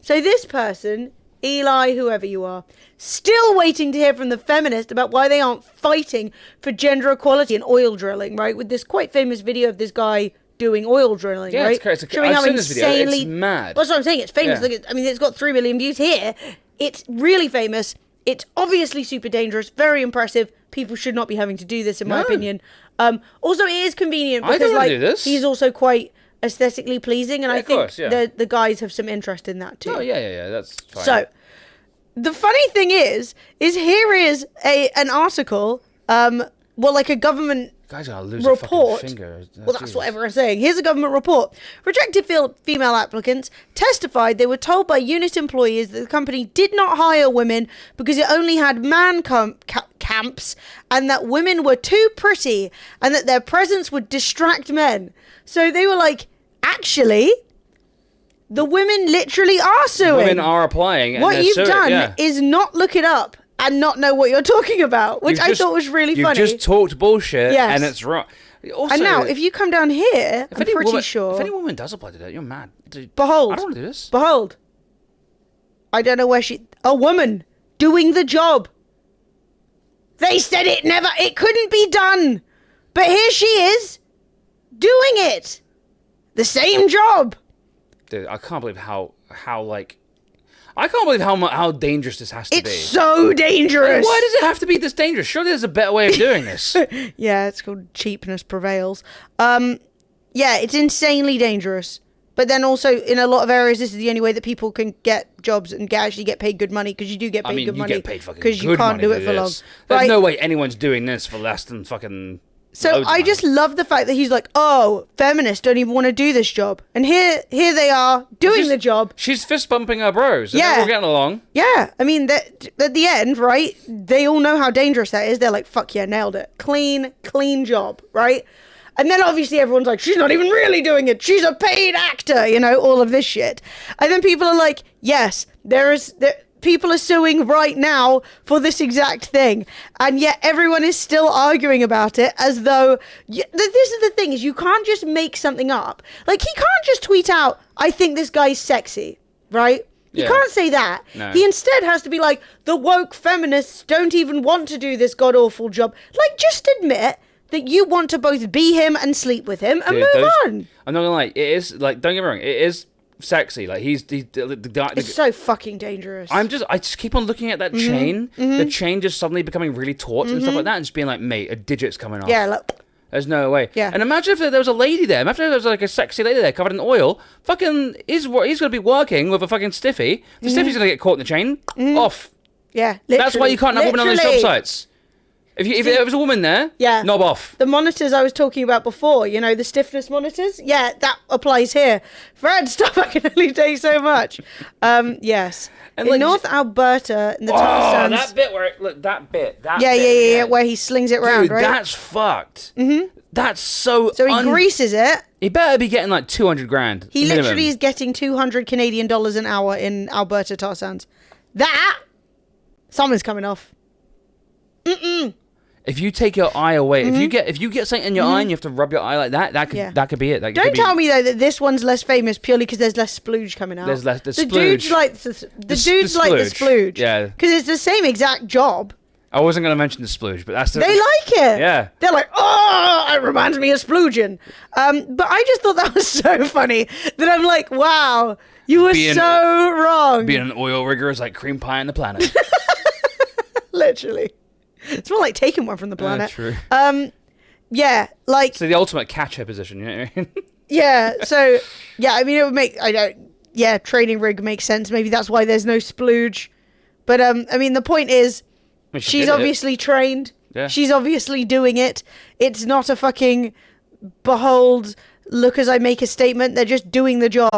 So this person, Eli, whoever you are, still waiting to hear from the feminist about why they aren't fighting for gender equality in oil drilling, right? With this quite famous video of this guy doing oil drilling, yeah, right? it's crazy. Showing I've how seen this video. insanely... It's mad. That's what I'm saying. It's famous. Yeah. Look, I mean, it's got 3 million views here. It's really famous. It's obviously super dangerous. Very impressive. People should not be having to do this, in my opinion. Also, it is convenient because, like, do this. he's also quite aesthetically pleasing, and I think course, yeah. the guys have some interest in that too. Oh, yeah, that's fine. So, the funny thing is here is an article, like a government Guys gotta lose report. a fucking finger. Well, that's what everyone's saying. Here's a government report. Rejected female applicants testified they were told by unit employees that the company did not hire women because it only had man camps, and that women were too pretty and that their presence would distract men. So they were like, actually, the women literally are suing. Women are applying. What you've done is not look it up and not know what you're talking about, which I thought was really funny. You just talked bullshit, Yes. and it's wrong. Also, And now, if you come down here, I'm pretty sure... If any woman does apply to that, you're mad. Dude, Behold. I don't want to do this. Behold. I don't know where a woman doing the job. They said it couldn't be done. But here she is, doing it. The same job. Dude, I can't believe how dangerous this has to be. It's so dangerous. Why does it have to be this dangerous? Surely there's a better way of doing this. Yeah, it's called cheapness prevails. Yeah, it's insanely dangerous. But then also, in a lot of areas, this is the only way that people can get jobs and actually get paid good money, because you do get paid good money. You get paid fucking because you can't do it for long. There's no way anyone's doing this for less than fucking... So I just love the fact that he's like, oh, feminists don't even want to do this job. And here they are doing the job. She's fist bumping her bros. And Yeah. they're all getting along. Yeah. I mean, at the end, right, they all know how dangerous that is. They're like, fuck yeah, nailed it. Clean job, right? And then obviously everyone's like, she's not even really doing it. She's a paid actor, all of this shit. And then people are like, yes, people are suing right now for this exact thing, and yet everyone is still arguing about it as though this is the thing, is you can't just make something up. Like, he can't just tweet out, I think this guy's sexy, right? You can't say that. No. He instead has to be like, the woke feminists don't even want to do this god-awful job. Like, just admit that you want to both be him and sleep with him and move on. I'm not gonna lie, it is, like, don't get me wrong, it is sexy. Like, he's the guy. It's so fucking dangerous. I just keep on looking at that chain. The chain just suddenly becoming really taut and stuff like that, and just being like, mate, a digit's coming off. Yeah, like, there's no way. Yeah. And imagine if there was a lady there. Imagine if there was like a sexy lady there covered in oil. Fucking, he's gonna be working with a fucking stiffy. The stiffy's gonna get caught in the chain. Off. yeah, literally. That's why you can't have women on those job sites. If there was a woman there, knob off. The monitors I was talking about before, the stiffness monitors? Yeah, that applies here. Fred, stop, I can only take so much. Yes. And in North Alberta, in the tar sands... that bit where, Yeah, where he slings it around, Dude, right? that's fucked. That's so... So he greases it. He better be getting like 200 grand. He minimum. literally is getting $200 Canadian an hour in Alberta tar sands. Something's coming off. If you take your eye away, if you get something in your eye and you have to rub your eye like that, that could be it. Don't tell me though that this one's less famous purely because there's less splooge coming out. There's less the splooge. dudes like the dudes like the splooge. Yeah. Because it's the same exact job. I wasn't going to mention the splooge, but that's They like it. Yeah. They're like, oh, it reminds me of splooging. But I just thought that was so funny that I'm like, wow, you were so wrong. Being an oil rigger is like cream pie on the planet. Literally. It's more like taking one from the planet. True. Yeah, like... So the ultimate catcher position, you know what I mean? Yeah, so... Yeah, I mean, it would make... Yeah, training rig makes sense. Maybe that's why there's no splooge. But, I mean, the point is... She's obviously trained. Yeah. She's obviously doing it. It's not a fucking... Behold, look as I make a statement. They're just doing the job.